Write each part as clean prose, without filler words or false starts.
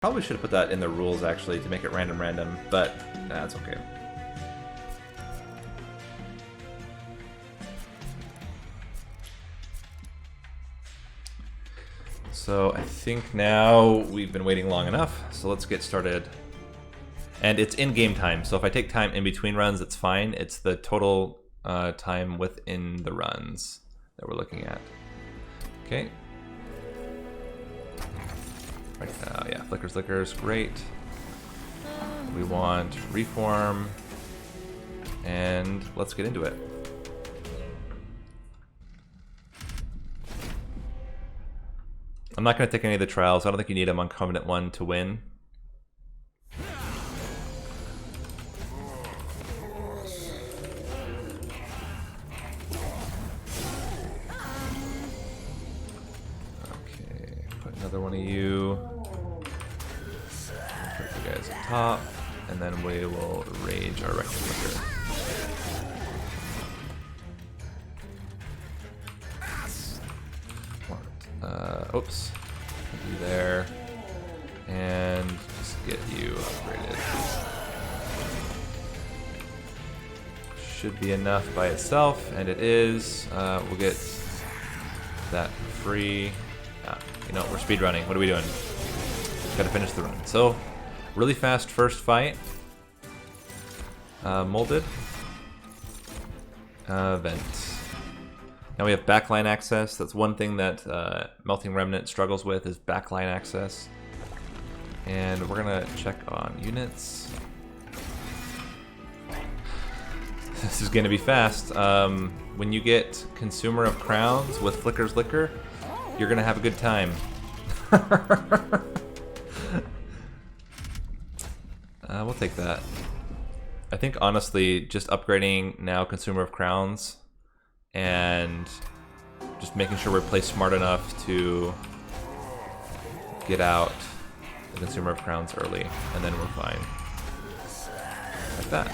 Probably should have put that in the rules actually to make it random, but that's okay. So I think now we've been waiting long enough, so let's get started. And it's in-game time, so if I take time in between runs, it's fine. It's the total time within the runs that we're looking at. Okay. Right now, yeah, flickers, great. We want reform, and let's get into it. I'm not going to take any of the trials. I don't think you need them on Covenant 1 to win. Okay, put another one of you. Put you guys up top, and then we will rage our Rector Flicker. Oops. Put you there. And just get you upgraded. Should be enough by itself, and it is. We'll get that free. You know, we're speedrunning. What are we doing? Gotta finish the run. So, really fast first fight. Molded. Vent. Now we have backline access. That's one thing that Melting Remnant struggles with, is backline access. And we're gonna check on units. This is gonna be fast. When you get Consumer of Crowns with Flicker's Liquor, you're gonna have a good time. We'll take that. I think honestly, just upgrading now Consumer of Crowns and just making sure we're placed smart enough to get out the Consumer of Crowns early, and then we're fine. Like that.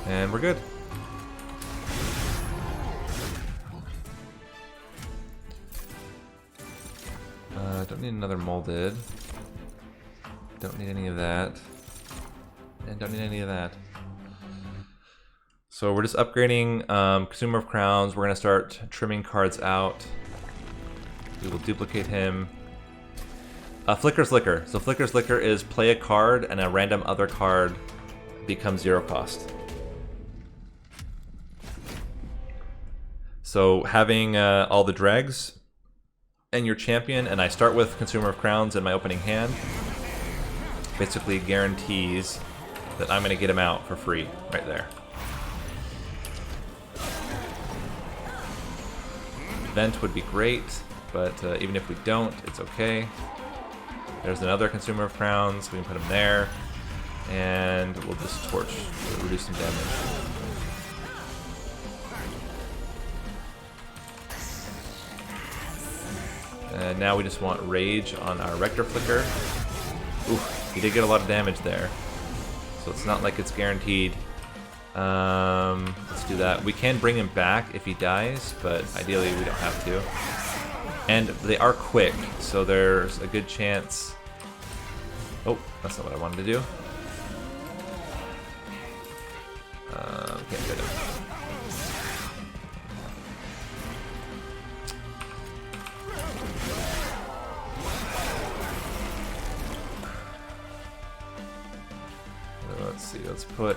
And we're good. Don't need another molded. Don't need any of that. And don't need any of that. So we're just upgrading Consumer of Crowns. We're going to start trimming cards out. We will duplicate him. Flicker's Liquor. So Flicker's Liquor is play a card and a random other card becomes 0 cost. So having all the dregs and your champion, and I start with Consumer of Crowns in my opening hand, basically guarantees that I'm going to get him out for free right there. Vent would be great, but even if we don't, it's okay. There's another Consumer of Crowns, we can put him there, and we'll just torch to reduce some damage. And now we just want Rage on our Rector Flicker. Oof, he did get a lot of damage there. So it's not like it's guaranteed. Let's do that. We can bring him back if he dies, but ideally we don't have to. And they are quick, so there's a good chance... Oh, that's not what I wanted to do. Can't get him. Let's see, let's put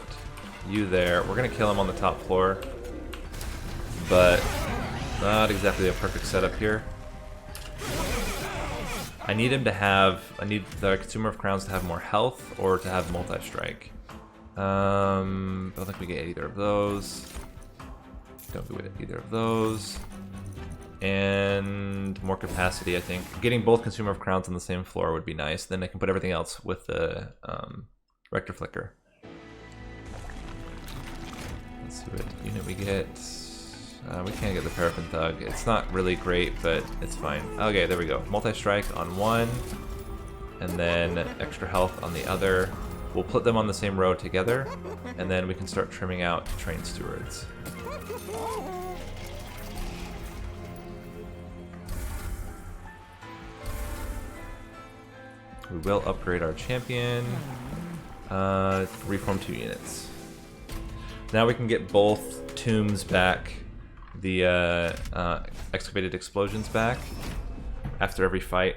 you there. We're gonna kill him on the top floor, but not exactly a perfect setup here. I need him to have, I need the Consumer of Crowns to have more health or to have multi-strike. I don't think we get either of those. Don't get either of those. And more capacity, I think. Getting both Consumer of Crowns on the same floor would be nice. Then I can put everything else with the Rector Flicker. Let's see what unit we get. We can't get the Paraffin Thug. It's not really great, but it's fine. Okay, there we go. Multi-strike on one, and then extra health on the other. We'll put them on the same row together, and then we can start trimming out train stewards. We will upgrade our champion. Reform 2 units. Now we can get both tombs back, the excavated explosions back, after every fight,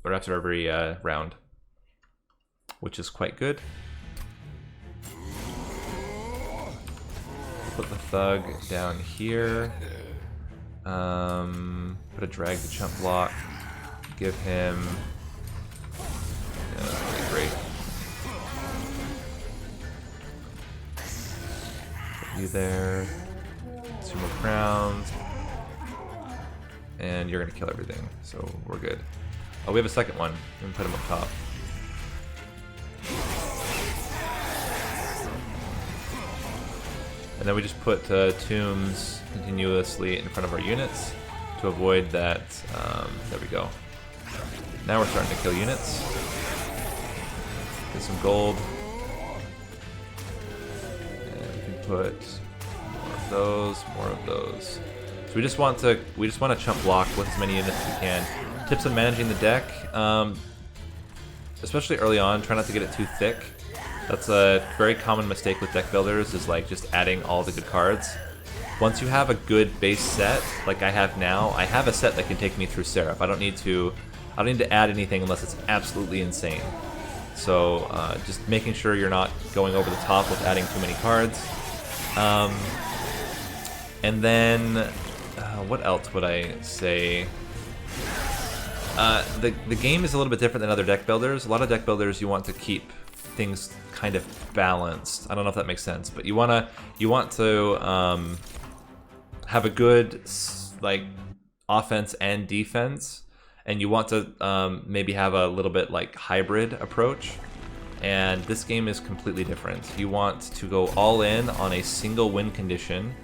or after every round, which is quite good. Put the thug down here. Put a drag to chump block. Give him... Yeah, that's really great. Put you there. 2 more crowns. And you're gonna kill everything, so we're good. Oh, we have a second one. We can put him up top. And then we just put tombs continuously in front of our units to avoid that. There we go. Now we're starting to kill units. Get some gold. And we can put more of those, more of those. So we just want to chump block with as many units as we can. Tips on managing the deck, especially early on, try not to get it too thick. That's a very common mistake with deck builders, is like just adding all the good cards. Once you have a good base set, like I have now, I have a set that can take me through Seraph. I don't need to add anything unless it's absolutely insane. So just making sure you're not going over the top with adding too many cards. And then, what else would I say? The game is a little bit different than other deck builders. A lot of deck builders, you want to keep things kind of balanced. I don't know if that makes sense, but you want to have a good like offense and defense, and you want to maybe have a little bit like hybrid approach. And this game is completely different. You want to go all in on a single win condition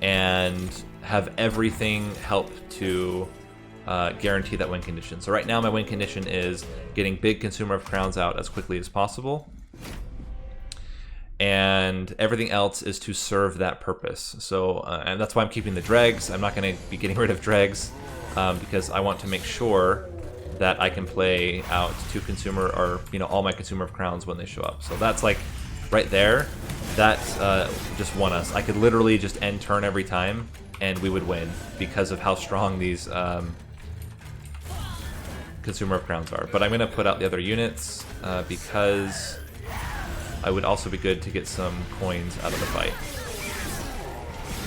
and have everything help to guarantee that win condition. So right now my win condition is getting big consumer of crowns out as quickly as possible, and everything else is to serve that purpose. So and that's why I'm keeping the dregs. I'm not going to be getting rid of dregs because I want to make sure that I can play out to consumer, or all my consumer of crowns when they show up. So that's like right there, that just won us. I could literally just end turn every time and we would win because of how strong these consumer of crowns are. But I'm going to put out the other units because I would also be good to get some coins out of the fight.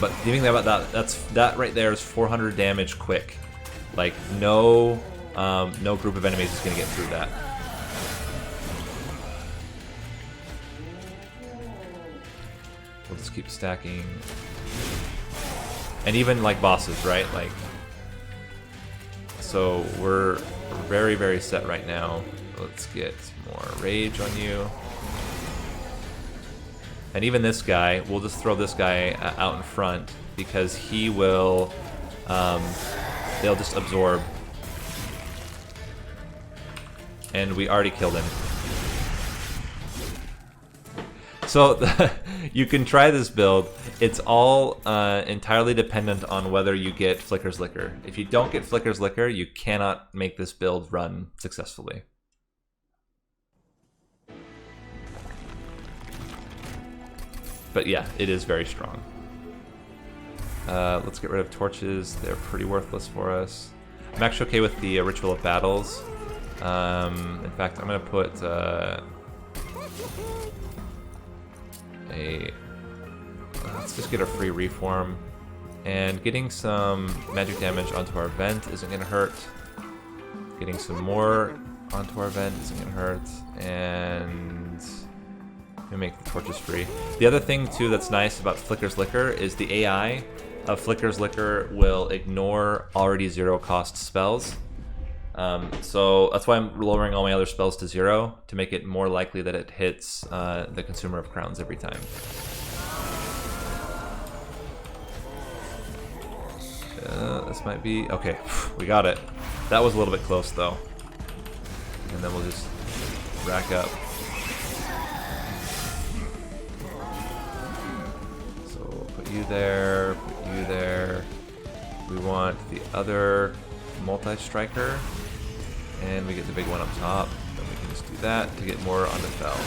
But the thing about that right there is 400 damage quick. Like no group of enemies is going to get through that. We'll just keep stacking. And even like bosses, right? Like, so we're very, very set right now. Let's get more rage on you. And even this guy, we'll just throw this guy out in front because he will, they'll just absorb. And we already killed him. So you can try this build. It's all entirely dependent on whether you get Flicker's Liquor. If you don't get Flicker's Liquor, you cannot make this build run successfully. But yeah, it is very strong. Let's get rid of torches. They're pretty worthless for us. I'm actually okay with the Ritual of Battles. In fact, I'm going to put let's just get a free reform. And getting some magic damage onto our vent isn't going to hurt. Getting some more onto our vent isn't going to hurt. And we make the torches free. The other thing too that's nice about Flicker's Liquor is the AI of Flicker's Liquor will ignore already 0 cost spells. So that's why I'm lowering all my other spells to 0 to make it more likely that it hits the consumer of crowns every time. This might be okay. We got it. That was a little bit close though. And then we'll just rack up. you there, put you there. We want the other multi-striker, and we get the big one up top. Then we can just do that to get more on the fell.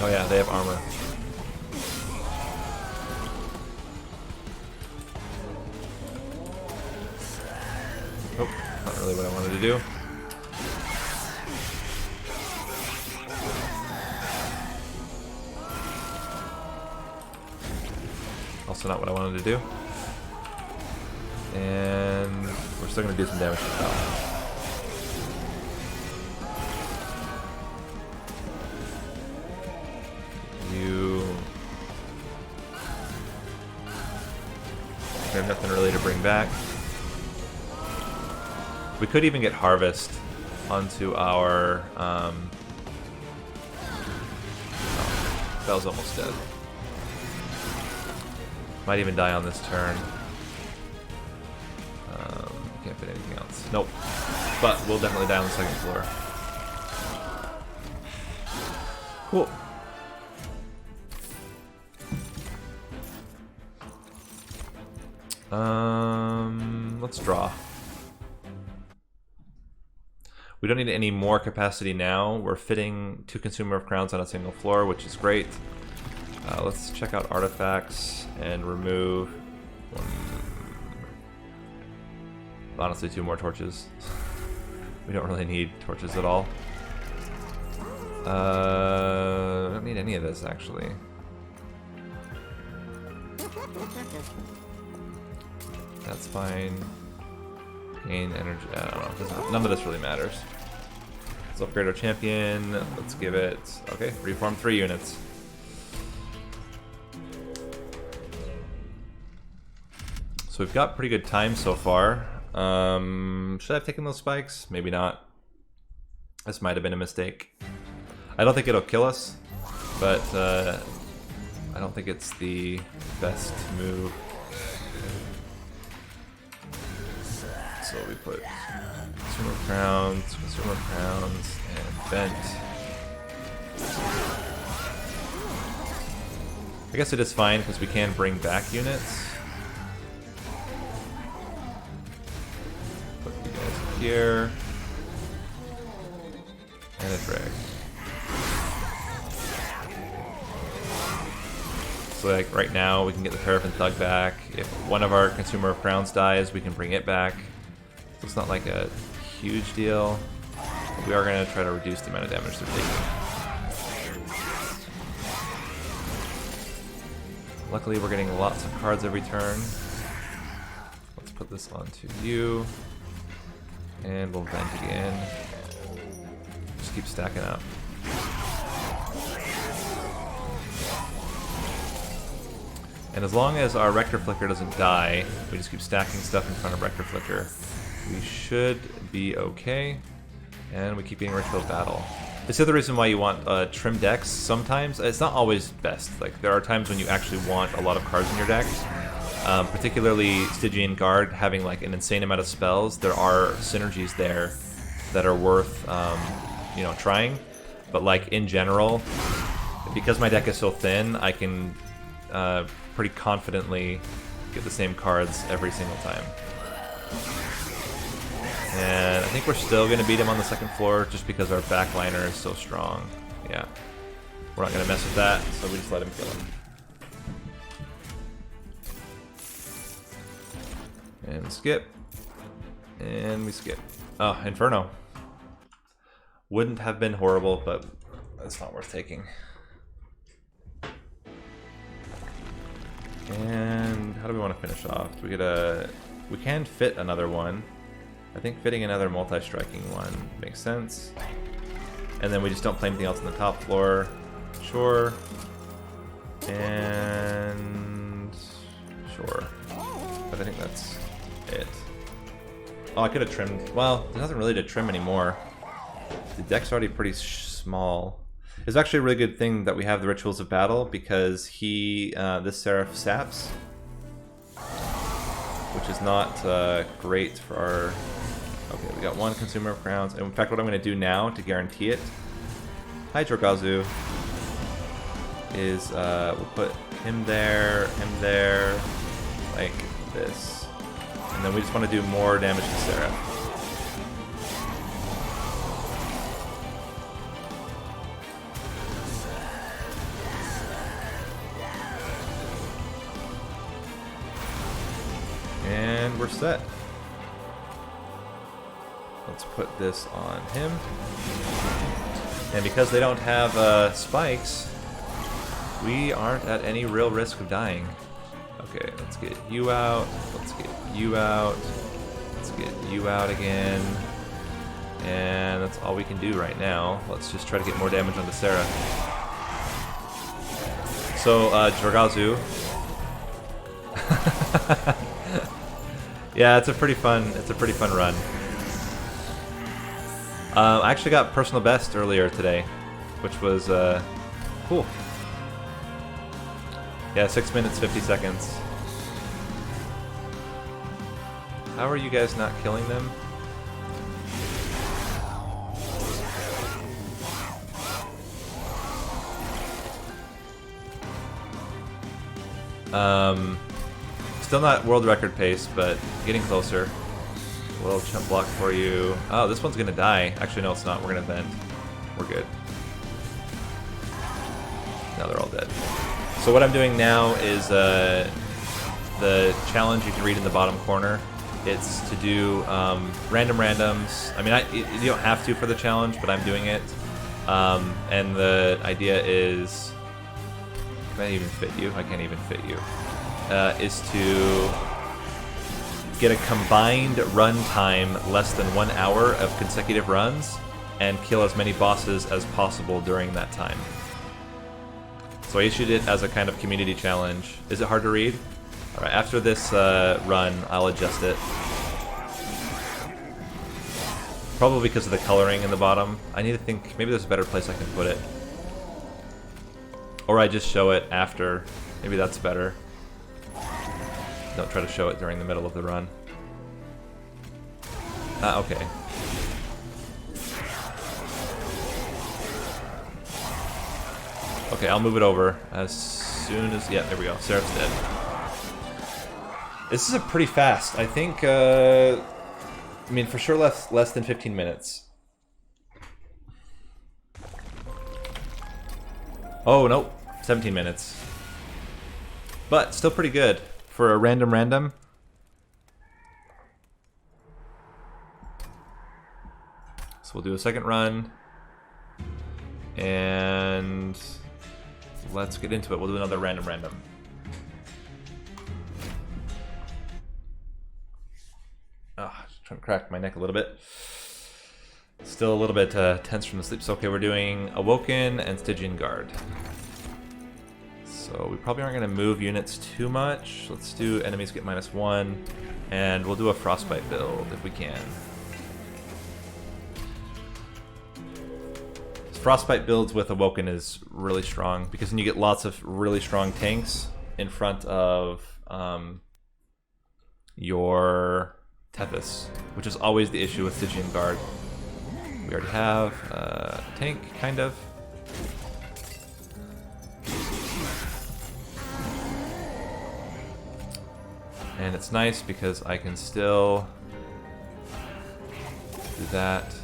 Oh yeah, they have armor. Oh, not really what I wanted to do. Also not what I wanted to do. And we're still going to do some damage to the fell. We have nothing really to bring back. We could even get Harvest onto our... Oh, Fell's almost dead. Might even die on this turn. Can't fit anything else. Nope. But we'll definitely die on the second floor. Cool. Let's draw. We don't need any more capacity now. We're fitting 2 Consumer of Crowns on a single floor, which is great. Let's check out artifacts and remove one. Honestly, 2 more torches. We don't really need torches at all. I don't need any of this actually. That's fine. Gain energy. I don't know. None of this really matters. Let's upgrade our champion. Let's give it. Okay, reform 3 units. So we've got pretty good time so far. Should I have taken those spikes? Maybe not. This might have been a mistake. I don't think it'll kill us, but I don't think it's the best move. So we put Consumer Crowns, and Vent. I guess it is fine because we can bring back units. Put you guys here. And a drag. So like right now we can get the Paraffin Thug back. If one of our Consumer of Crowns dies, we can bring it back. So it's not like a huge deal. But we are going to try to reduce the amount of damage they're taking. Luckily we're getting lots of cards every turn. Let's put this onto you. And we'll vent again. Just keep stacking up. And as long as our Rector Flicker doesn't die, we just keep stacking stuff in front of Rector Flicker. We should be okay. And we keep getting Ritual Battle. This is the other reason why you want trim decks sometimes. It's not always best. Like there are times when you actually want a lot of cards in your deck. Particularly Stygian Guard having like an insane amount of spells. There are synergies there that are worth you know, trying. But like in general, because my deck is so thin, I can pretty confidently get the same cards every single time. And I think we're still going to beat him on the second floor just because our backliner is so strong. Yeah. We're not going to mess with that, so we just let him kill him. And skip. And we skip. Oh, Inferno. Wouldn't have been horrible, but it's not worth taking. And how do we want to finish off? We can fit another one. I think fitting another multi-striking one makes sense. And then we just don't play anything else on the top floor. Sure. And sure. But I think that's it. Oh, I could have trimmed. Well, there's nothing really to trim anymore. The deck's already pretty small. It's actually a really good thing that we have the Rituals of Battle because this Seraph saps, which is not great for our Okay, we got one consumer of crowns. And in fact, what I'm going to do now to guarantee it, Hydrogazu, is we'll put him there, like this. And then we just want to do more damage to Sarah. And we're set. Let's put this on him. And because they don't have spikes, we aren't at any real risk of dying. Okay, let's get you out. Let's get you out. Let's get you out again. And that's all we can do right now. Let's just try to get more damage onto Sarah. So, Jorgazu. Yeah, it's a pretty fun run. I actually got personal best earlier today, which was cool. Yeah, 6 minutes 50 seconds. How are you guys not killing them? Still not world record pace, but getting closer. A little chump block for you. Oh, this one's gonna die. Actually, no, it's not. We're gonna vent. We're good. Now they're all dead. So what I'm doing now is the challenge you can read in the bottom corner. It's to do random randoms. I mean, you don't have to for the challenge, but I'm doing it. And the idea is... Can I even fit you? I can't even fit you. Is to get a combined run time less than 1 hour of consecutive runs and kill as many bosses as possible during that time. So I issued it as a kind of community challenge. Is it hard to read? Alright, after this run, I'll adjust it. Probably because of the coloring in the bottom. I need to think, maybe there's a better place I can put it. Or I just show it after. Maybe that's better. Don't try to show it during the middle of the run. Okay. Okay, I'll move it over as soon as... Yeah, there we go. Seraph's dead. This is pretty fast. I think, I mean, for sure less than 15 minutes. Oh, nope. 17 minutes. But still pretty good for a random. So we'll do a second run. And let's get into it. We'll do another random. Just trying to crack my neck a little bit. Still a little bit tense from the sleep. So okay, we're doing Awoken and Stygian Guard. So we probably aren't going to move units too much. Let's do enemies get -1, and we'll do a Frostbite build if we can. Frostbite builds with Awoken is really strong because then you get lots of really strong tanks in front of your Tethys, which is always the issue with Stygian Guard. We already have a tank, kind of. And it's nice because I can still do that.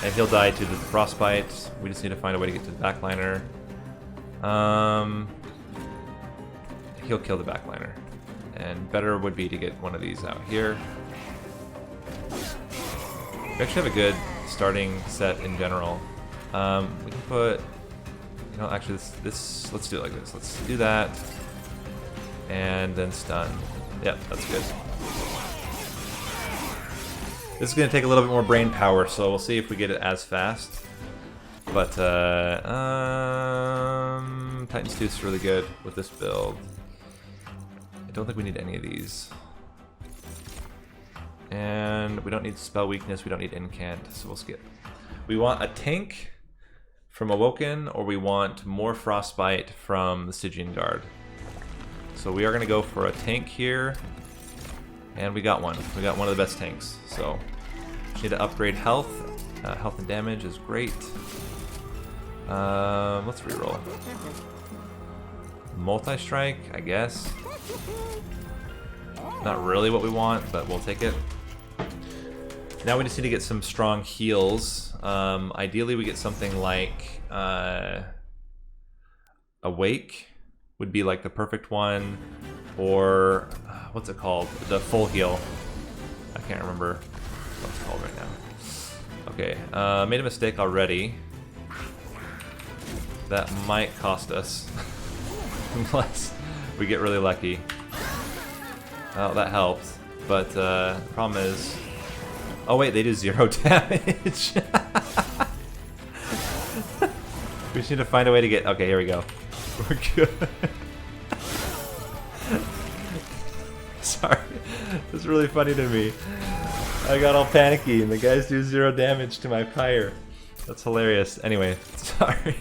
And he'll die to the Frostbite. We just need to find a way to get to the backliner. He'll kill the backliner. And better would be to get one of these out here. We actually have a good starting set in general. We can put... You know, actually, this let's do it like this. Let's do that. And then stun. Yep, that's good. This is going to take a little bit more brain power, so we'll see if we get it as fast. But, Titan's Tooth is really good with this build. I don't think we need any of these. And we don't need Spell Weakness, we don't need Incant, so we'll skip. We want a tank from Awoken, or we want more Frostbite from the Stygian Guard. So we are going to go for a tank here. And we got one. We got one of the best tanks. So, just need to upgrade health. Health and damage is great. Let's reroll. Multi-strike, I guess. Not really what we want, but we'll take it. Now we just need to get some strong heals. Ideally we get something like Awake would be like the perfect one, or what's it called? The full heal. I can't remember what it's called right now. Okay, made a mistake already. That might cost us, unless we get really lucky. Oh, that helped, but the problem is... Oh wait, they do 0 damage! We just need to find a way to get... Okay, here we go. We're good. Sorry, it's really funny to me. I got all panicky and the guys do 0 damage to my pyre. That's hilarious. Anyway, sorry.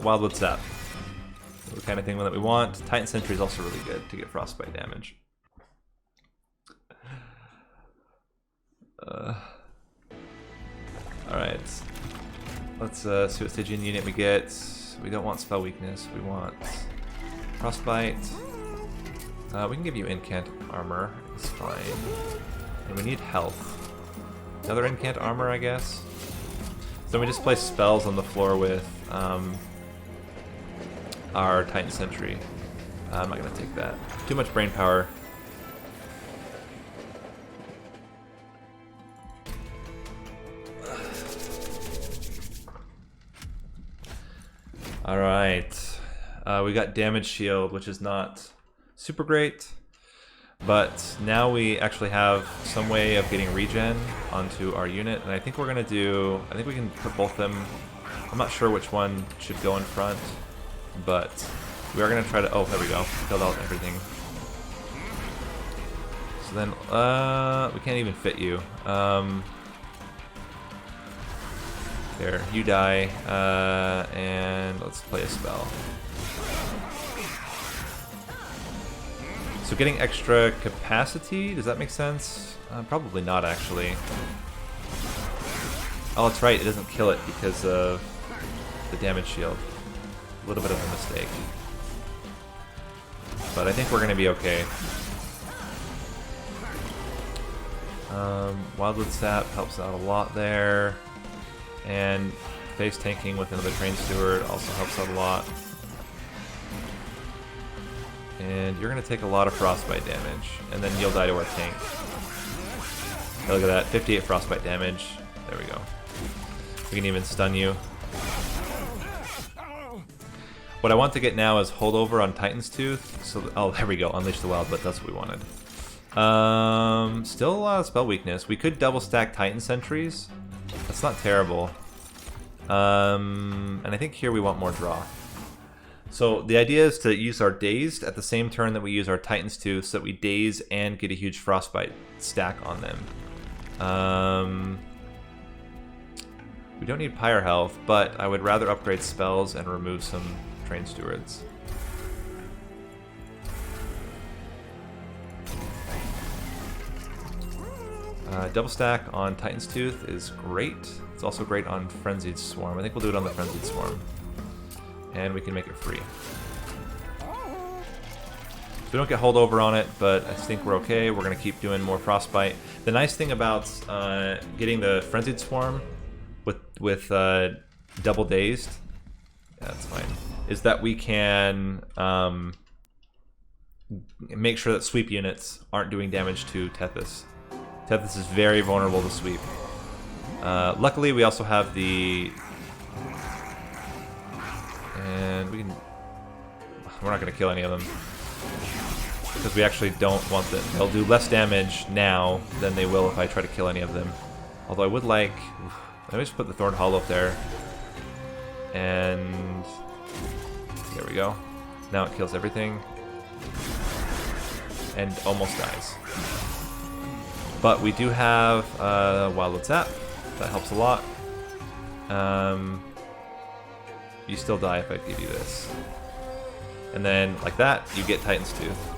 Wildwood Sap. The kind of thing that we want. Titan Sentry is also really good to get frostbite damage. Alright. Let's see what Stygian unit we get. We don't want spell weakness, we want frostbite. We can give you incant armor, it's fine. And we need health. Another incant armor, I guess. So we just place spells on the floor with our Titan Sentry. I'm not gonna take that. Too much brain power. Alright. We got damage shield, which is not super great. But now we actually have some way of getting regen onto our unit, and I think we're gonna do... I think we can put both of them... I'm not sure which one should go in front, but we are gonna try to... Oh, there we go. Killed out everything. So then, we can't even fit you. There, you die, and let's play a spell. So getting extra capacity, does that make sense? Probably not, actually. Oh, that's right, it doesn't kill it because of the damage shield. A little bit of a mistake. But I think we're going to be okay. Wildwood Sap helps out a lot there. And face tanking with another Train Steward also helps out a lot. And you're going to take a lot of frostbite damage, and then you'll die to our tank. Oh, look at that, 58 frostbite damage. There we go. We can even stun you. What I want to get now is holdover on Titan's Tooth. So, oh, there we go, Unleash the Wild, but that's what we wanted. Still a lot of spell weakness. We could double stack Titan Sentries. That's not terrible. And I think here we want more draw. So the idea is to use our Dazed at the same turn that we use our Titan's Tooth, so that we daze and get a huge frostbite stack on them. We don't need Pyre health, but I would rather upgrade spells and remove some Train Stewards. Double stack on Titan's Tooth is great. It's also great on Frenzied Swarm. I think we'll do it on the Frenzied Swarm. And we can make it free. So we don't get holdover on it, but I think we're okay. We're going to keep doing more Frostbite. The nice thing about getting the Frenzied Swarm with double dazed, yeah, that's fine, is that we can make sure that sweep units aren't doing damage to Tethys. Tethys is very vulnerable to sweep. Luckily, we also have the... And we can... We're not going to kill any of them. Because we actually don't want them. They'll do less damage now than they will if I try to kill any of them. Although I would like... Let me just put the Thorn Hollow up there. And... There we go. Now it kills everything. And almost dies. But we do have Wildwood Sap. That helps a lot. You still die if I give you this. And then, like that, you get Titan's Tooth.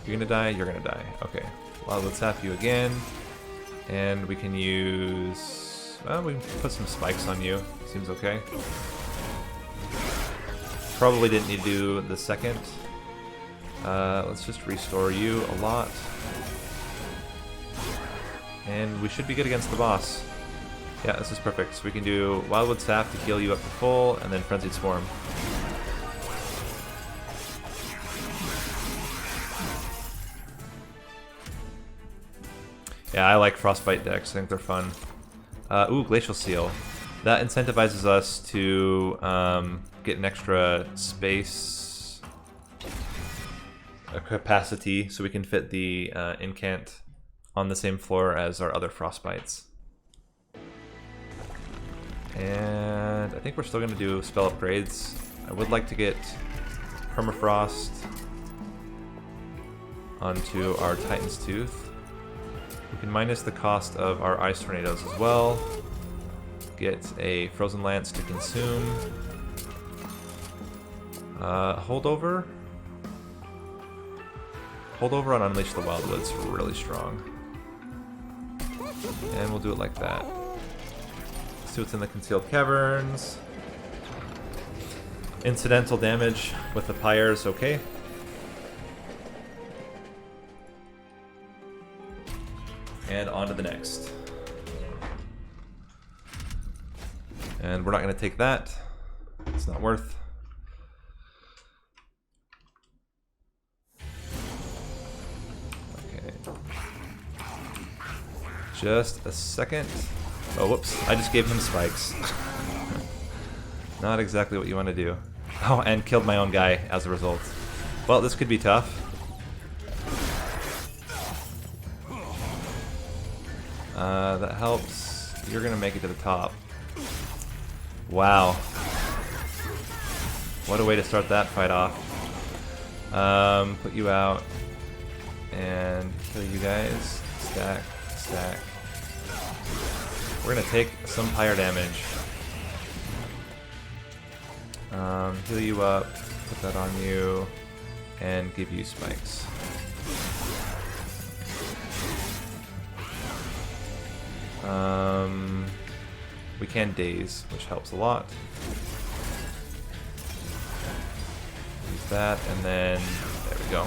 You're gonna die, you're gonna die. Okay. Well, let's zap you again. And we can use... well, we can put some spikes on you. Seems okay. Probably didn't need to do the second. Let's just restore you a lot. And we should be good against the boss. Yeah, this is perfect. So we can do Wildwood Staff to heal you up to full, and then Frenzied Swarm. Yeah, I like Frostbite decks. I think they're fun. Ooh, Glacial Seal. That incentivizes us to get an extra space capacity, so we can fit the incant on the same floor as our other Frostbites. And I think we're still going to do spell upgrades. I would like to get Permafrost onto our Titan's Tooth. We can minus the cost of our Ice Tornadoes as well. Get a Frozen Lance to consume. Holdover. Holdover on Unleash the Wildwood's really strong. And we'll do it like that. See what's in the Concealed Caverns. Incidental damage with the Pyres, okay. And on to the next. And we're not going to take that. It's not worth. Okay. Just a second. Oh, whoops. I just gave him spikes. Not exactly what you want to do. Oh, and killed my own guy as a result. Well, this could be tough. That helps. You're going to make it to the top. Wow. What a way to start that fight off. Put you out. And kill you guys. Stack. Stack. We're going to take some pyre damage. Heal you up. Put that on you. And give you spikes. We can daze, which helps a lot. Use that, and then there we go.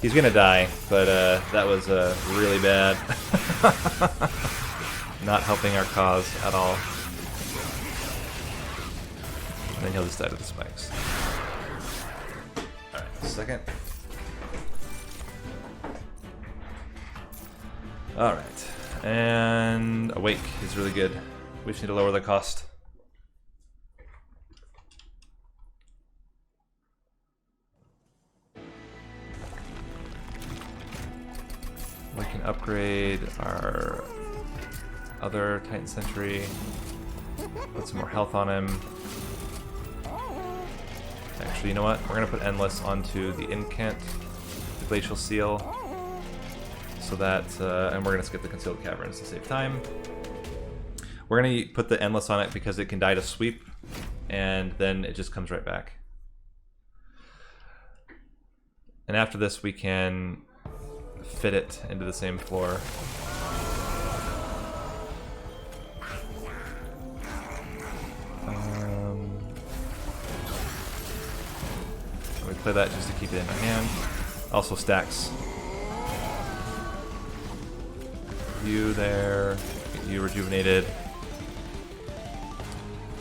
He's gonna die, but that was really bad. Not helping our cause at all. And then he'll just die to the spikes. Alright, second. Alright. And Awake is really good. We just need to lower the cost. We can upgrade our other Titan Sentry. Put some more health on him. Actually, you know what? We're going to put Endless onto the Incant, the Glacial Seal. So that, and we're going to skip the Concealed Caverns to save time. We're going to put the Endless on it because it can die to sweep, and then it just comes right back. And after this, we can fit it into the same floor. We play that just to keep it in our hand. Also stacks. You there. Get you rejuvenated.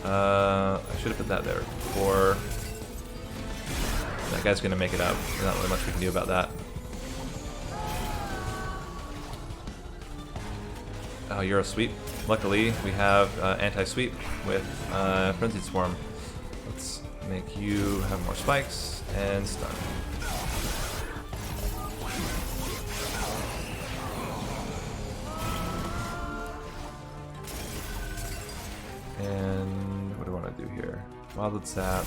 I should have put that there before. That guy's gonna make it up. There's not really much we can do about that. Oh, you're a sweep. Luckily, we have anti-sweep with Frenzied Swarm. Let's make you have more spikes and stun. And what do I want to do here? Wildwood Sap.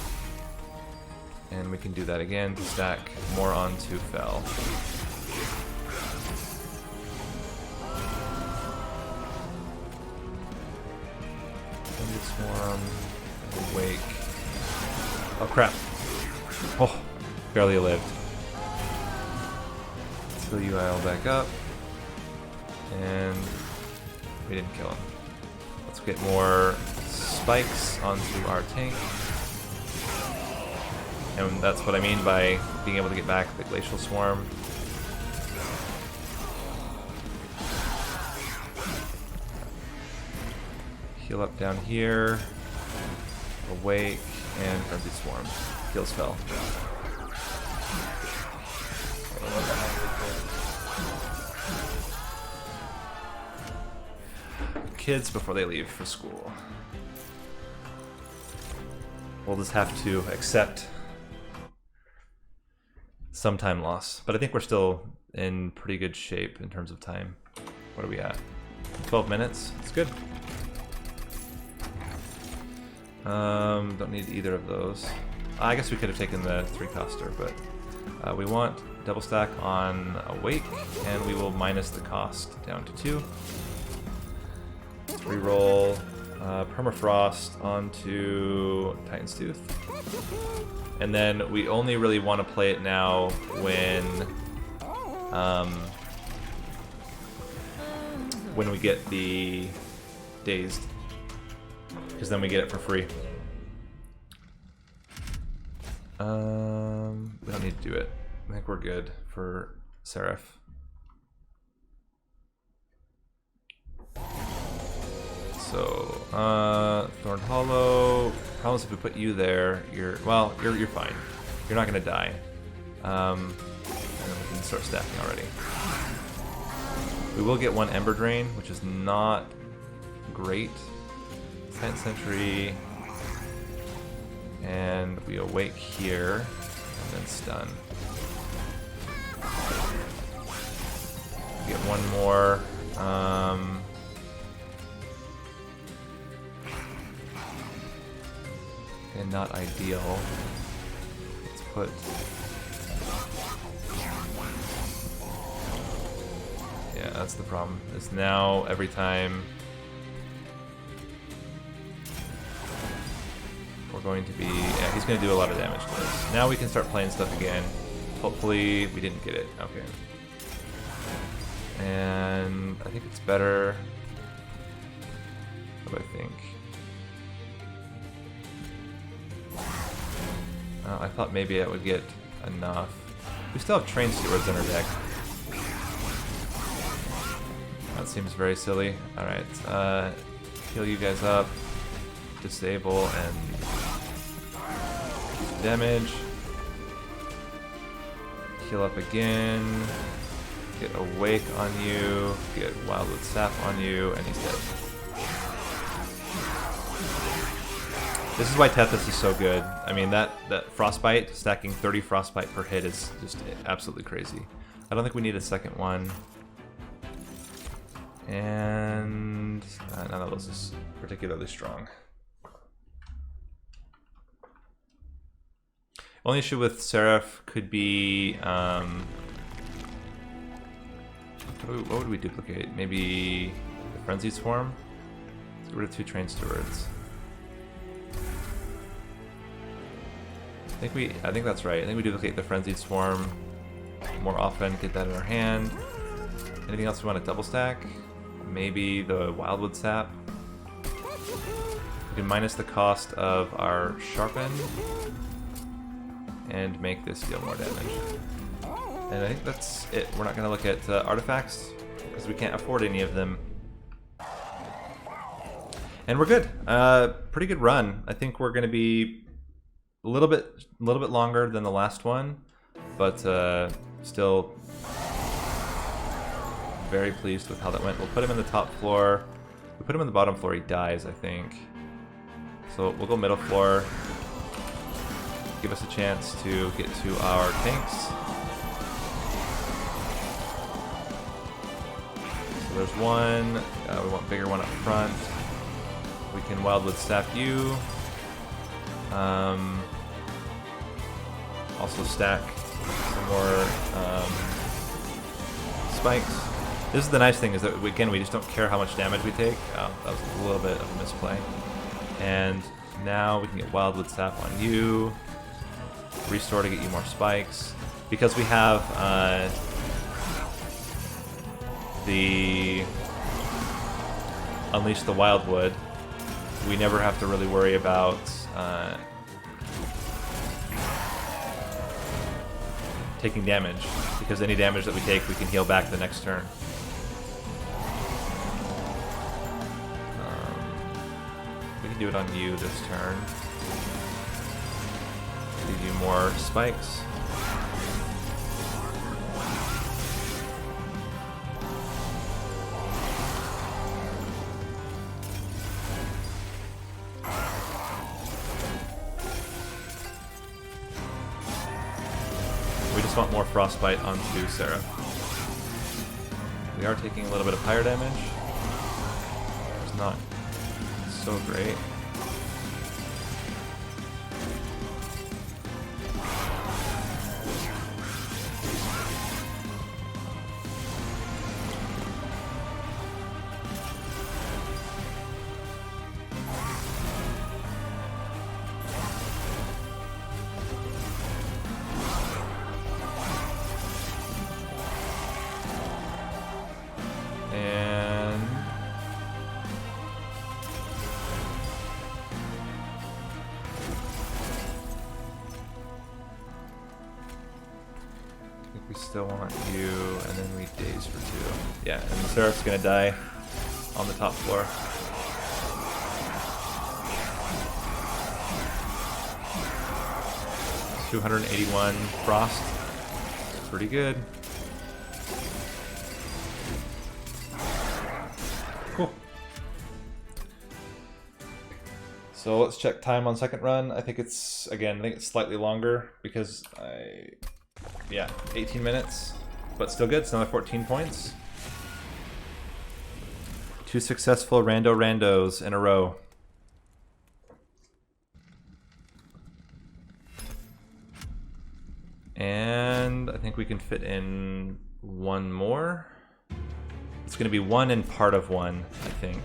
And we can do that again to stack more onto Fel. Swarm. Awake. Oh crap. Oh, barely lived. Let's heal you all back up. And we didn't kill him. Let's get more spikes onto our tank. And that's what I mean by being able to get back the Glacial Swarm. Heal up down here. Awake. And Frenzied Swarm. Heals fell. Kids before they leave for school. We'll just have to accept some time loss. But I think we're still in pretty good shape in terms of time. What are we at? 12 minutes? It's good. Don't need either of those. I guess we could have taken the 3-coster, but we want double stack on Awake, and we will minus the cost down to 2. Let's reroll Permafrost onto Titan's Tooth. And then we only really want to play it now when we get the Dazed. Because then we get it for free. We don't need to do it. I think we're good for Seraph. So, Thorn Hollow. Problem is if we put you there, you're fine. You're not gonna die. And then we can start stacking already. We will get one Ember Drain, which is not great. 10th Century, and we Awake here, and then Stun. Get one more. And not ideal. Let's put. Yeah, that's the problem. Is now every time. We're going to be... Yeah, he's going to do a lot of damage to us. Now we can start playing stuff again. Hopefully we didn't get it. Okay. And I think it's better... What do I think? I thought maybe I would get enough. We still have Train Stewards in our deck. That seems very silly. Alright, heal you guys up. Disable and damage. Heal up again. Get Awake on you. Get Wildwood Sap on you, and he's dead. This is why Tethys is so good. I mean, that Frostbite, stacking 30 Frostbite per hit is just absolutely crazy. I don't think we need a second one. And none of those is particularly strong. Only issue with Seraph could be, what would we duplicate? Maybe the Frenzied Swarm? Let's get rid of 2 Train Stewards. I think that's right. I think we duplicate the Frenzied Swarm more often, get that in our hand. Anything else we want to double stack? Maybe the Wildwood Sap. We can minus the cost of our Sharpen and make this deal more damage. And I think that's it. We're not going to look at artifacts because we can't afford any of them. And we're good. Pretty good run. I think we're going to be a little bit longer than the last one, but still very pleased with how that went. We'll put him in the top floor. If we put him in the bottom floor, he dies, I think. So we'll go middle floor. Give us a chance to get to our tanks. So there's one. We want bigger one up front. We can Wildwood Sap you. Also stack some more spikes. This is the nice thing, is that again we just don't care how much damage we take. Oh, that was a little bit of a misplay. And now we can get Wildwood Sap on you. Restore to get you more spikes. Because we have the Unleash the Wildwood, we never have to really worry about taking damage, because any damage that we take we can heal back the next turn. We can do it on you this turn. Give you more spikes. We just want more Frostbite onto Sarah. We are taking a little bit of fire damage. It's not so great. We still want you, and then we daze for 2. Yeah, and Seraph's gonna die on the top floor. $281 frost. Pretty good. Cool. So let's check time on second run. I think it's, again, I think it's slightly longer because yeah, 18 minutes, but still good. It's another 14 points. 2 successful randos in a row. And I think we can fit in one more. It's going to be 1 and part of 1, I think.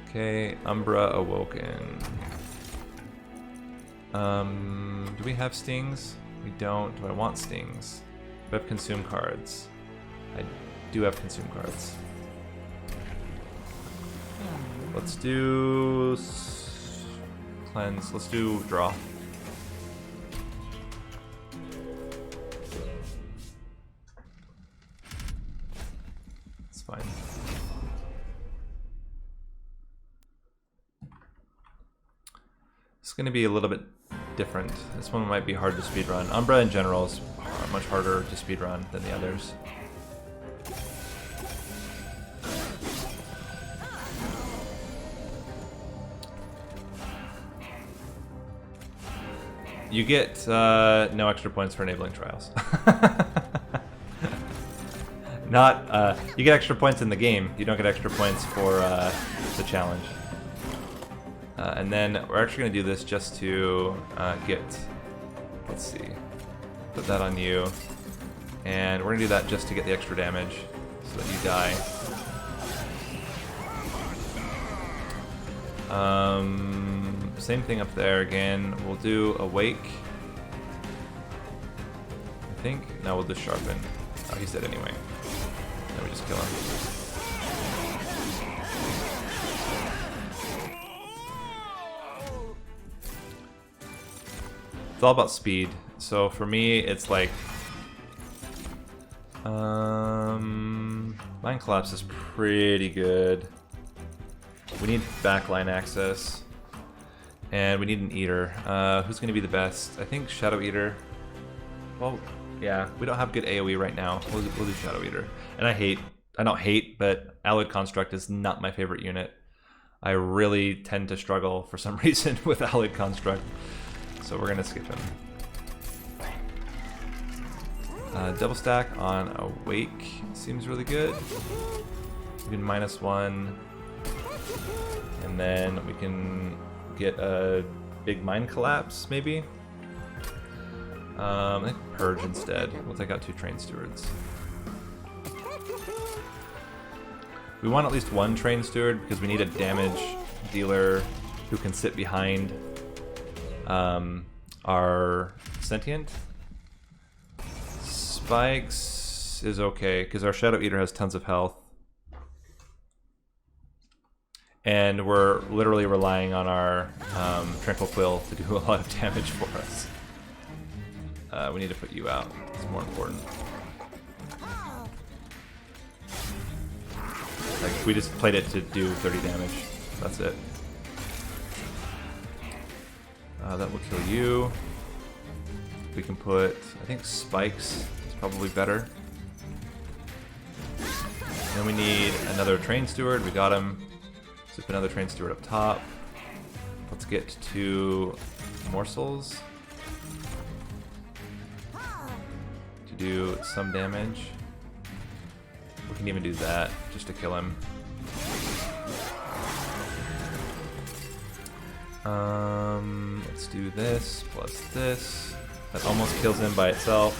Okay, Umbra Awoken. Do we have stings? We don't. Do I want stings? Do I have consume cards? I do have consume cards. Let's do cleanse. Let's do draw. It's fine. It's going to be a little bit different. This one might be hard to speedrun. Umbra in general is much harder to speedrun than the others. You get no extra points for enabling trials. Not, you get extra points in the game. You don't get extra points for the challenge. And then we're actually going to do this just to get, let's see, put that on you. And we're going to do that just to get the extra damage so that you die. Same thing up there again. We'll do Awake. I think. No, we'll just Sharpen. Oh, he's dead anyway. Then we just kill him. It's all about speed. So for me, it's like Mind Collapse is pretty good. We need backline access, and we need an Eater. Who's going to be the best? I think Shadow Eater. Well, yeah, we don't have good AoE right now. We'll do Shadow Eater. And I don't hate, but Alloyed Construct is not my favorite unit. I really tend to struggle for some reason with Alloyed Construct. So we're gonna skip him. Double stack on Awake seems really good. We can -1, and then we can get a big Mind Collapse maybe. I think Purge instead. We'll take out 2 Train Stewards. We want at least one train steward because we need a damage dealer who can sit behind our sentient. Spikes is okay because our Shadow Eater has tons of health. And we're literally relying on our Tranquil Quill to do a lot of damage for us. We need to put you out. It's more important. Like, we just played it to do 30 damage. That's it. That will kill you. We can put, I think, spikes is probably better. Then we need another train steward. We got him. So put another train steward up top. Let's get 2 morsels to do some damage. We can even do that just to kill him. Let's do this plus this. That almost kills him by itself.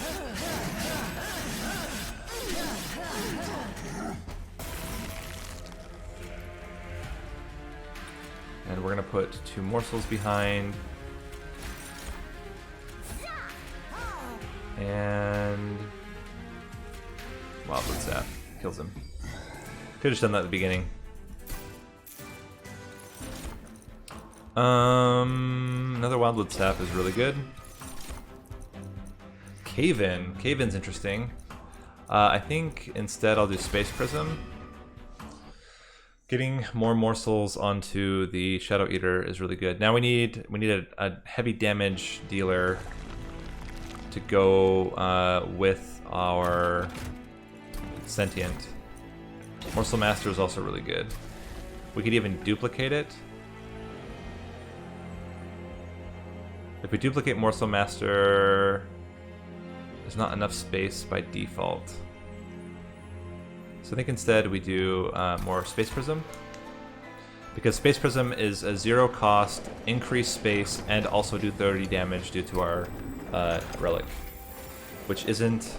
And we're gonna put 2 morsels behind. And Wildwood Sap kills him. Could have just done that at the beginning. Another Wildwood Sap is really good. Cave-In. Cave-In's interesting. I think instead I'll do Space Prism. Getting more morsels onto the Shadow Eater is really good. Now we need a heavy damage dealer to go with our sentient. Morsel Master is also really good. We could even duplicate it. If we duplicate Morsel Master, there's not enough space by default. So I think instead we do more Space Prism. Because Space Prism is a 0 cost, increase space, and also do 30 damage due to our relic. Which isn't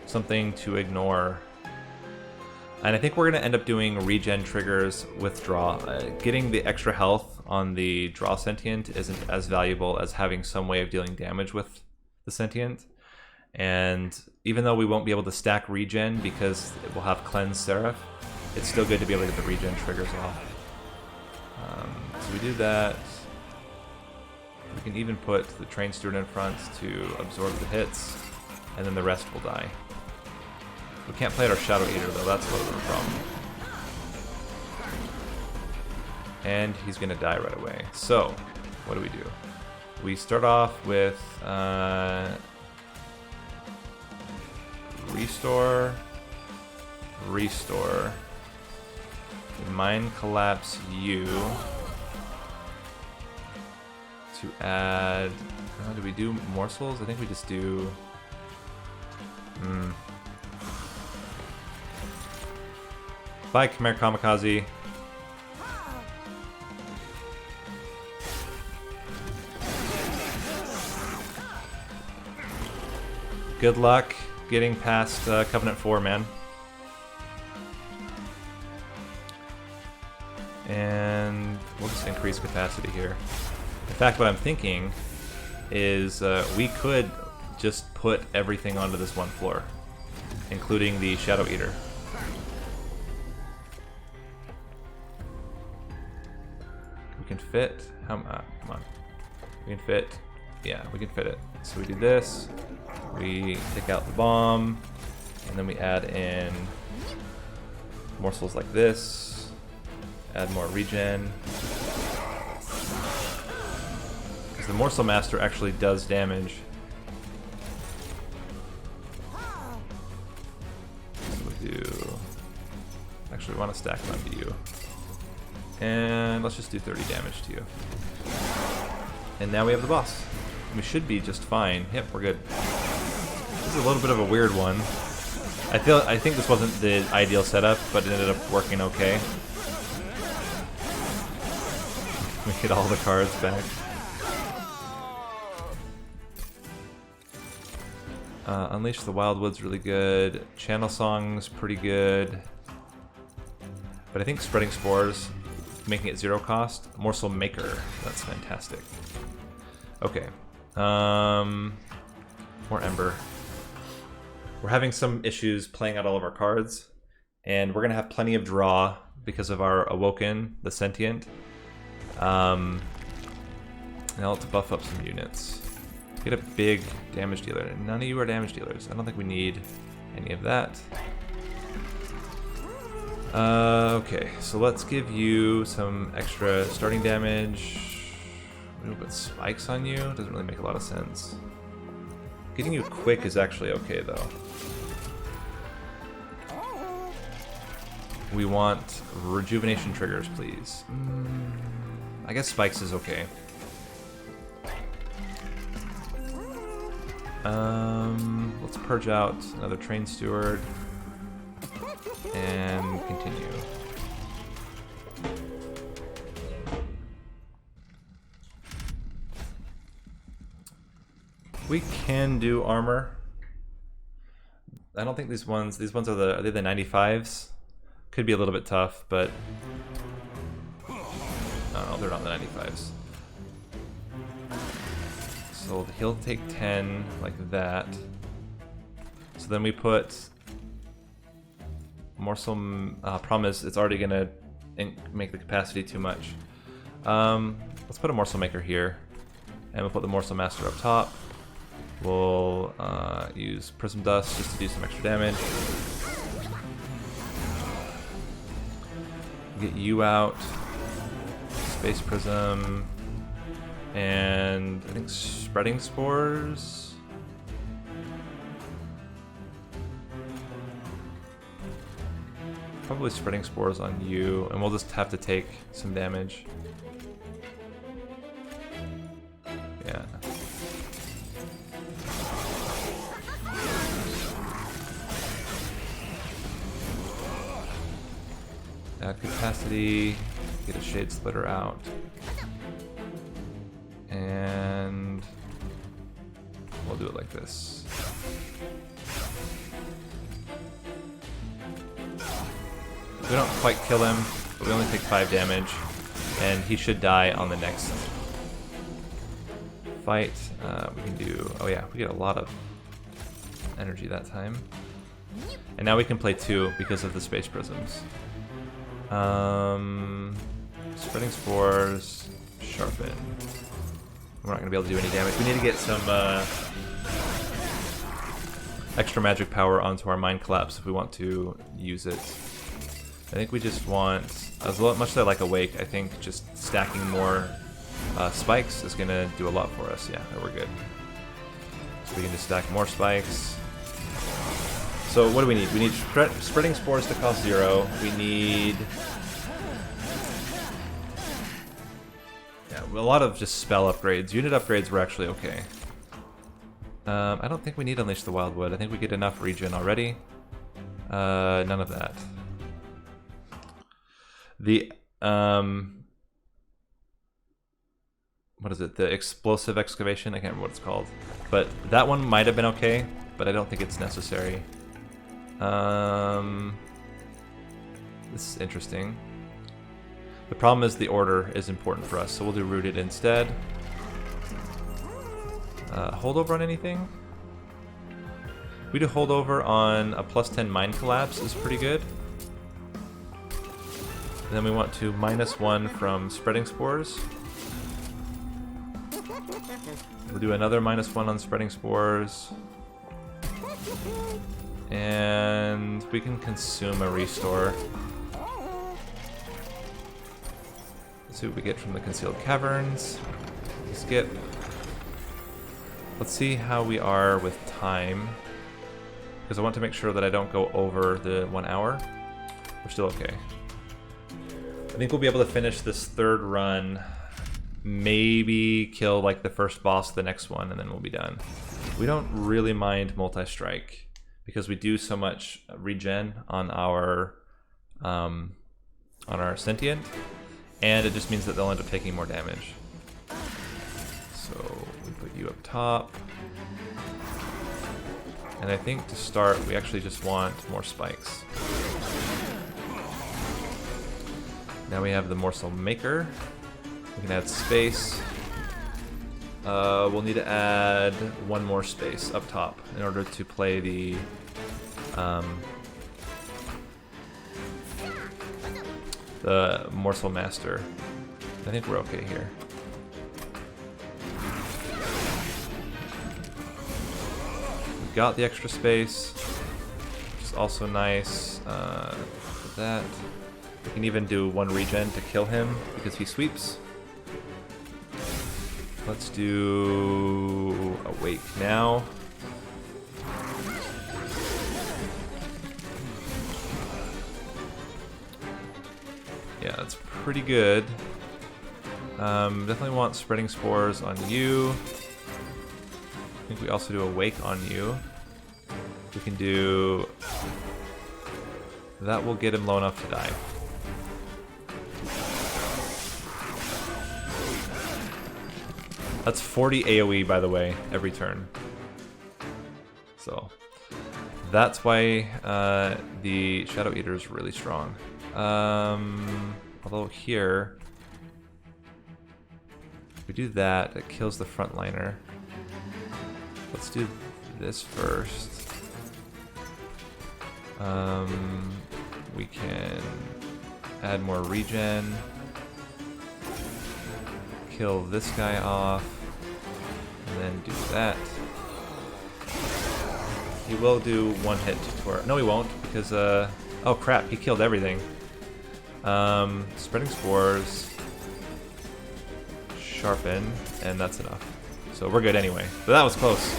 something to ignore. And I think we're going to end up doing regen triggers with draw. Getting the extra health on the draw sentient isn't as valuable as having some way of dealing damage with the sentient. And even though we won't be able to stack regen because it will have Cleanse Seraph, it's still good to be able to get the regen triggers off. So we do that. We can even put the Train Steward in front to absorb the hits, and then the rest will die. We can't play at our Shadow Eater though, that's a little bit of a problem. And he's gonna die right away. So, what do? We start off with Restore. Mind Collapse you to add. Do we do morsels? I think we just do. Bye, Chimera Kamikaze. Good luck getting past Covenant 4, man. And we'll just increase capacity here. In fact, what I'm thinking is we could just put everything onto this one floor, including the Shadow Eater. We can fit. Come on. We can fit. Yeah, we can fit it. So we do this. We take out the bomb, and then we add in morsels like this. Add more regen. Because the Morsel Master actually does damage. So we do. Actually, we want to stack them onto you. And let's just do 30 damage to you. And now we have the boss. We should be just fine. Yep, we're good. This is a little bit of a weird one. I think this wasn't the ideal setup, but it ended up working okay. We get all the cards back. Unleash the Wildwood's really good. Channel Song's pretty good. But I think spreading spores, making it 0 cost. Morsel maker, that's fantastic. Okay, more ember. We're having some issues playing out all of our cards, and we're gonna have plenty of draw because of our Awoken, the Sentient. Now let's buff up some units. Get a big damage dealer. None of you are damage dealers. I don't think we need any of that. Okay, so let's give you some extra starting damage. We'll put spikes on you. Doesn't really make a lot of sense. Getting you quick is actually okay though. We want rejuvenation triggers, please. I guess spikes is okay. Let's purge out another train steward and continue. We can do armor. I don't think these ones are they the 95s? Could be a little bit tough, but no, they're not the 95s. So he'll take 10 like that. So then we put morsel. Problem is, it's already gonna make the capacity too much. Let's put a morsel maker here, and we'll put the morsel master up top. We'll use prism dust just to do some extra damage. Get you out. Space prism. And I think spreading spores. Probably spreading spores on you, and we'll just have to take some damage. Yeah. Add capacity, get a shade splitter out. And we'll do it like this. We don't quite kill him, but we only take 5 damage, and he should die on the next fight. We can do, oh yeah, we get a lot of energy that time. And now we can play 2 because of the space prisms. Spreading spores, sharpen. We're not going to be able to do any damage. We need to get some extra magic power onto our Mind Collapse if we want to use it. I think we just want, as much as I like Awake, I think just stacking more spikes is going to do a lot for us. Yeah, we're good. So we can just stack more spikes. So what do we need? We need spreading spores to cost 0. We need... a lot of just spell upgrades. Unit upgrades were actually okay. I don't think we need Unleash the Wildwood. I think we get enough regen already. None of that. The what is it? The Explosive Excavation? I can't remember what it's called. But that one might have been okay, but I don't think it's necessary. This is interesting. The problem is the order is important for us, so we'll do Rooted instead. Holdover on anything? We do Holdover on a +10 Mind Collapse is pretty good. And then we want to -1 from Spreading Spores. We'll do another -1 on Spreading Spores. And we can consume a Restore. Let's see what we get from the Concealed Caverns. Skip. Let's see how we are with time, because I want to make sure that I don't go over the 1 hour. We're still okay. I think we'll be able to finish this 3rd run, maybe kill like the first boss of the next one, and then we'll be done. We don't really mind multi-strike because we do so much regen on our Sentient, and it just means that they'll end up taking more damage. So we put you up top. And I think to start, we actually just want more spikes. Now we have the morsel maker. We can add space. We'll need to add one more space up top in order to play the morsel master. I think we're okay here. We've got the extra space, which is also nice. For that, we can even do one regen to kill him because he sweeps. Let's do Awake now. Yeah, that's pretty good. Definitely want Spreading Spores on you. I think we also do Awake on you. We can do... That will get him low enough to die. That's 40 AoE, by the way, every turn. So, that's why the Shadow Eater is really strong. Although here, if we do that, it kills the frontliner. Let's do this first. We can add more regen. Kill this guy off. And then do that. He will do one hit to our... No, he won't, because, oh crap, he killed everything. Spreading Spores. Sharpen, and that's enough. So we're good anyway. But that was close.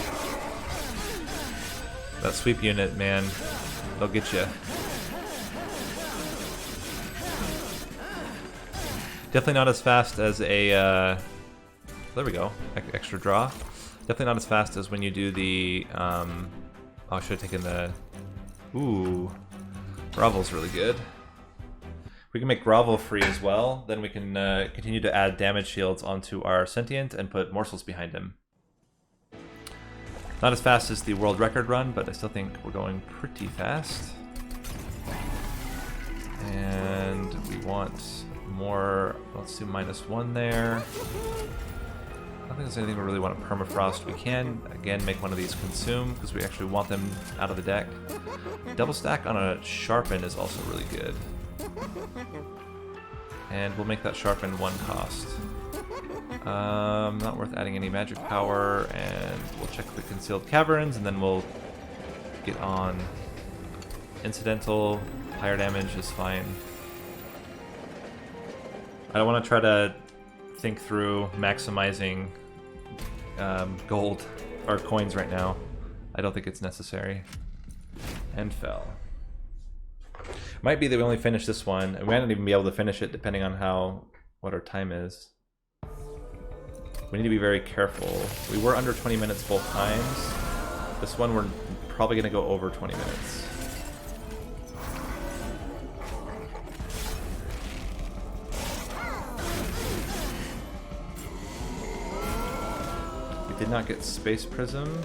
That sweep unit, man, they'll get you. Definitely not as fast as a... there we go. Extra draw. Definitely not as fast as when you do the... oh, I should have taken the... Ooh. Grovel's really good. We can make Grovel free as well. Then we can continue to add damage shields onto our Sentient and put morsels behind him. Not as fast as the world record run, but I still think we're going pretty fast. And we want more... Let's do -1 there. I don't think there's anything we really want to permafrost. We can, again, make one of these consume, because we actually want them out of the deck. Double stack on a Sharpen is also really good. And we'll make that Sharpen 1 cost. Not worth adding any magic power, and we'll check the Concealed Caverns, and then we'll get on Incidental. Higher damage is fine. I don't want to try to think through maximizing gold or coins right now. I don't think it's necessary. And fell. Might be that we only finish this one. We might not even be able to finish it depending on what our time is. We need to be very careful. We were under 20 minutes both times. This one we're probably going to go over 20 minutes. We did not get Space Prism.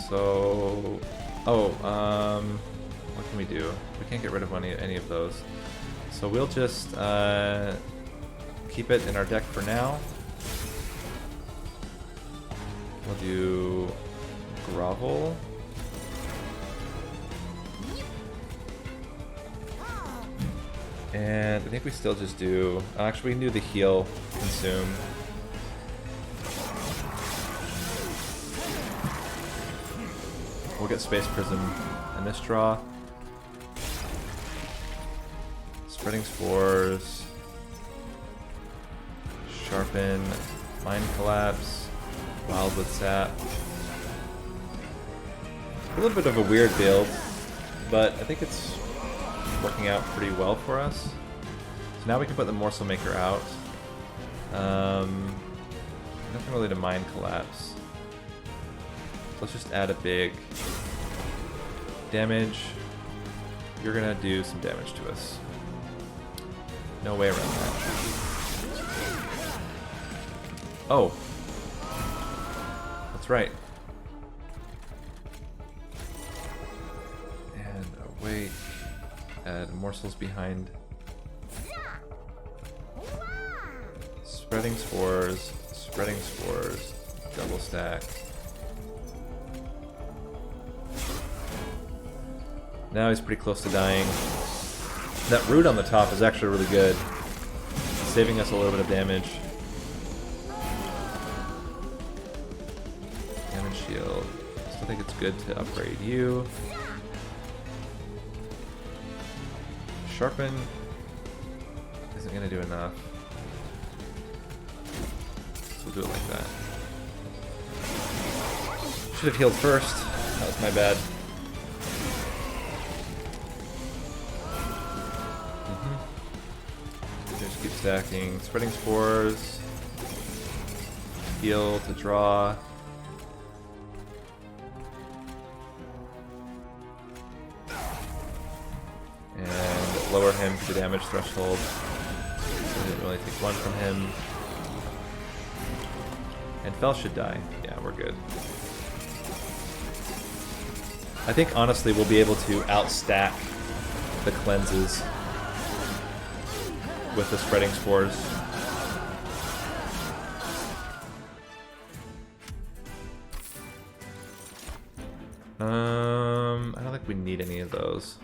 So... Oh, what can we do? We can't get rid of any of those. So we'll just keep it in our deck for now. We'll do Grovel. And I think we still just do... Actually, we can do the heal, consume. We'll get Space Prism in this draw. Spreading Spores. Sharpen. Mind Collapse. Wildwood Sap. A little bit of a weird build, but I think it's working out pretty well for us. So now we can put the Morsel Maker out. Nothing really to Mind Collapse. Let's just add a big damage. You're gonna do some damage to us. No way around that. Oh. That's right. And Awake. Add morsels behind. spreading spores, double stack. Now he's pretty close to dying. That root on the top is actually really good, saving us a little bit of damage. Damage shield. Still think it's good to upgrade you. Sharpen isn't gonna do enough. So we'll do it like that. Should have healed first. That was my bad. Just keep stacking. Spreading spores. Heal to draw. And lower him to the damage threshold. So I didn't really take one from him. And Fel should die. Yeah, we're good. I think honestly we'll be able to outstack the cleanses with the spreading spores. I don't think we need any of those.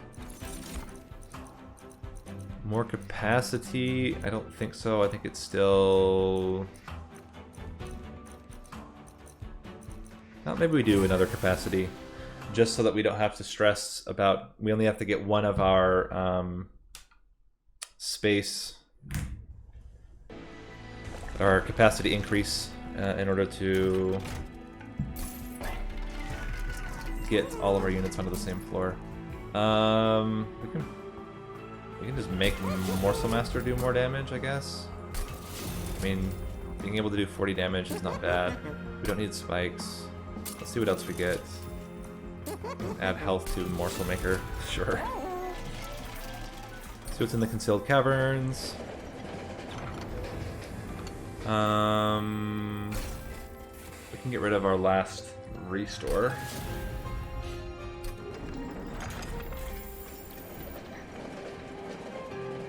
More capacity? I don't think so. I think it's still... Well, maybe we do another capacity, just so that we don't have to stress about... We only have to get one of our space, our capacity increase in order to get all of our units onto the same floor. We can just make Morsel Master do more damage, I guess. I mean, being able to do 40 damage is not bad. We don't need spikes. Let's see what else we get. Add health to Morsel Maker, sure. So it's in the Concealed Caverns. We can get rid of our last restore.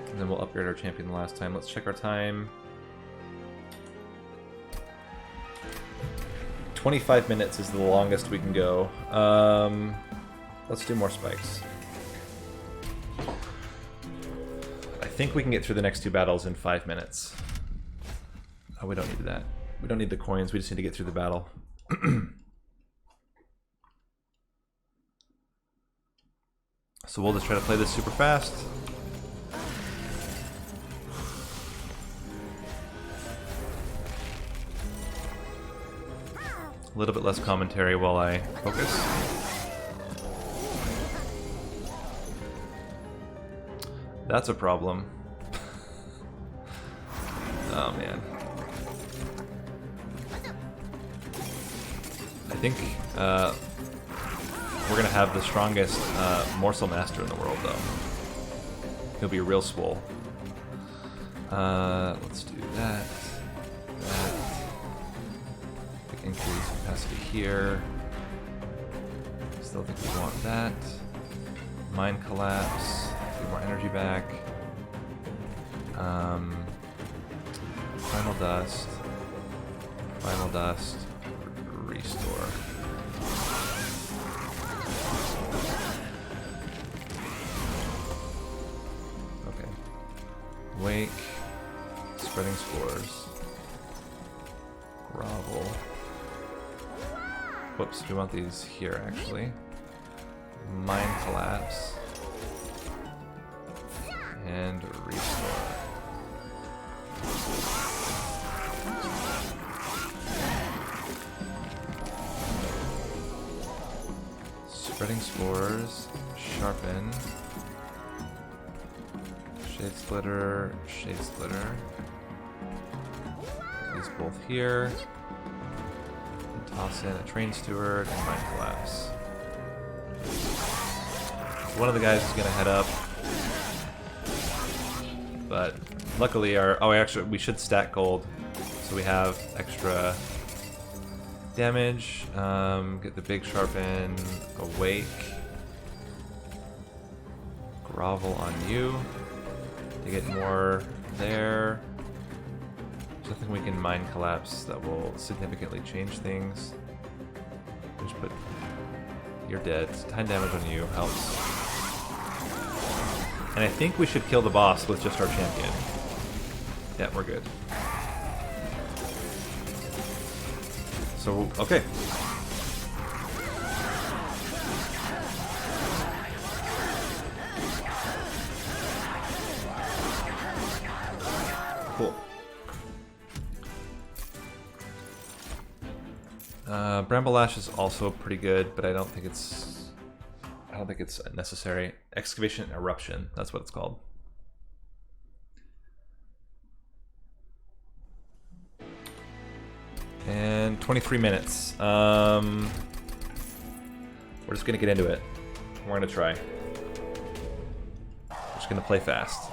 And then we'll upgrade our champion the last time. Let's check our time. 25 minutes is the longest we can go. Let's do more spikes. I think we can get through the next two battles in 5 minutes. Oh, we don't need that. We don't need the coins, we just need to get through the battle. So we'll just try to play this super fast. A little bit less commentary while I focus. That's a problem. Oh man. I think we're gonna have the strongest Morsel Master in the world though. He'll be real swole. Let's do that. That. Increase capacity here. Still think we want that. Mind Collapse. Get more energy back. Final Dust. Final Dust. Restore. Okay. Wake. Spreading Spores. Grovel. Whoops, we want these here actually. Mind Collapse. And Restore. Spreading Spores. Sharpen. Shade Splitter. Shade Splitter. These both here. Toss in a Train Steward and Mind Collapse. One of the guys is gonna head up, but luckily our actually we should stack gold, so we have extra damage. Get the big Sharpen, Awake, Grovel on you to get more there. Nothing we can mind collapse that will significantly change things. Just put... You're dead. 10 damage on you helps. And I think we should kill the boss with just our champion. Yeah, we're good. So, okay. Cool. Bramble Lash is also pretty good, but I don't think it's necessary. Excavation Eruption, that's what it's called. And 23 minutes. We're just gonna get into it. We're gonna try. We're just gonna play fast.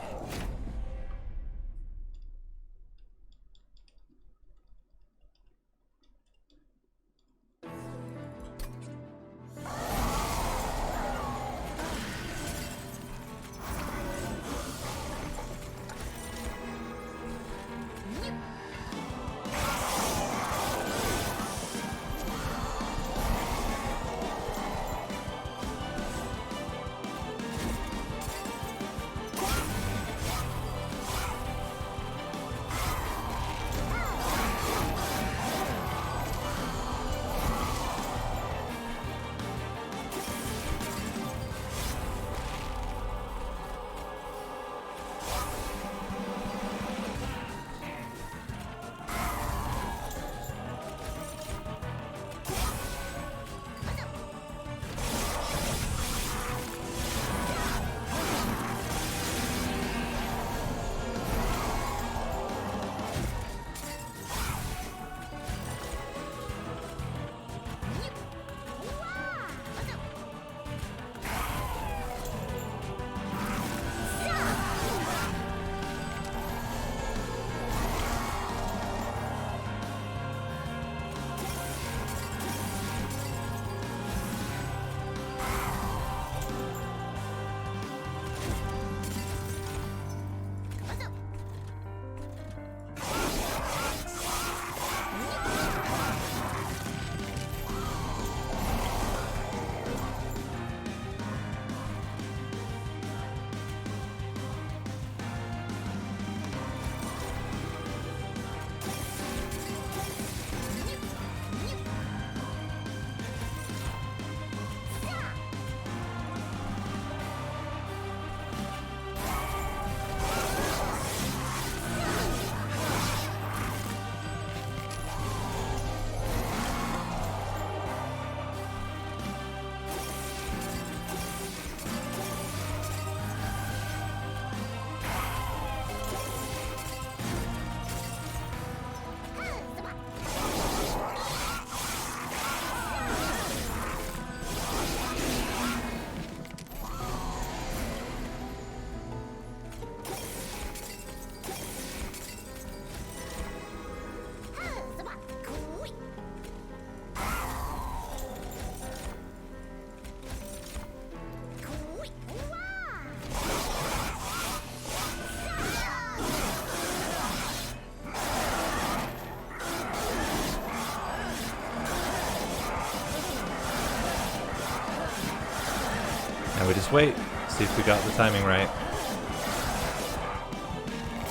Now we just wait, see if we got the timing right.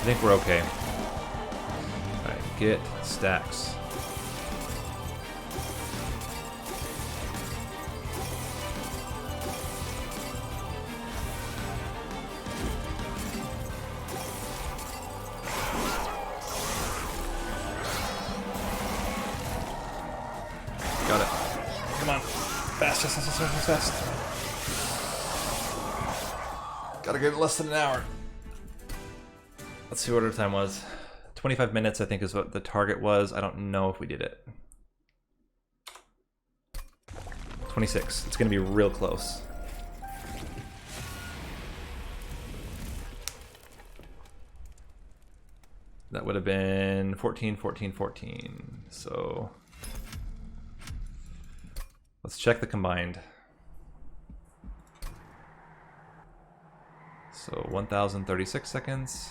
I think we're okay. Alright, get stacks. Got it. Come on. Fast, fast, fast, fast, fast, fast. Gotta get it less than an hour. Let's see what our time was. 25 minutes, I think, is what the target was. I don't know if we did it. 26. It's gonna be real close. That would have been 14, 14, 14. So let's check the combined. So 1036 seconds.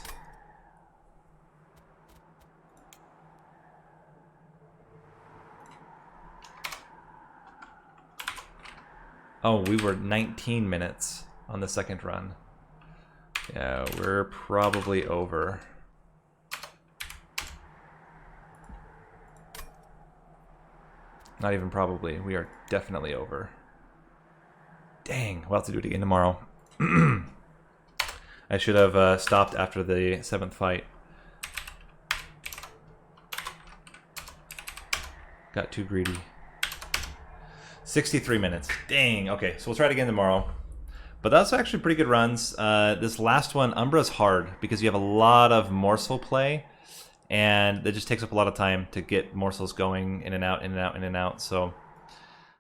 Oh, we were 19 minutes on the second run. Yeah, we're probably over. Not even probably. We are definitely over. Dang, we'll have to do it again tomorrow. I should have stopped after the 7th fight. Got too greedy. 63 minutes. Dang. Okay, so we'll try it again tomorrow. But that's actually pretty good runs. This last one, Umbra's hard because you have a lot of morsel play, and it just takes up a lot of time to get morsels going in and out, in and out, in and out. So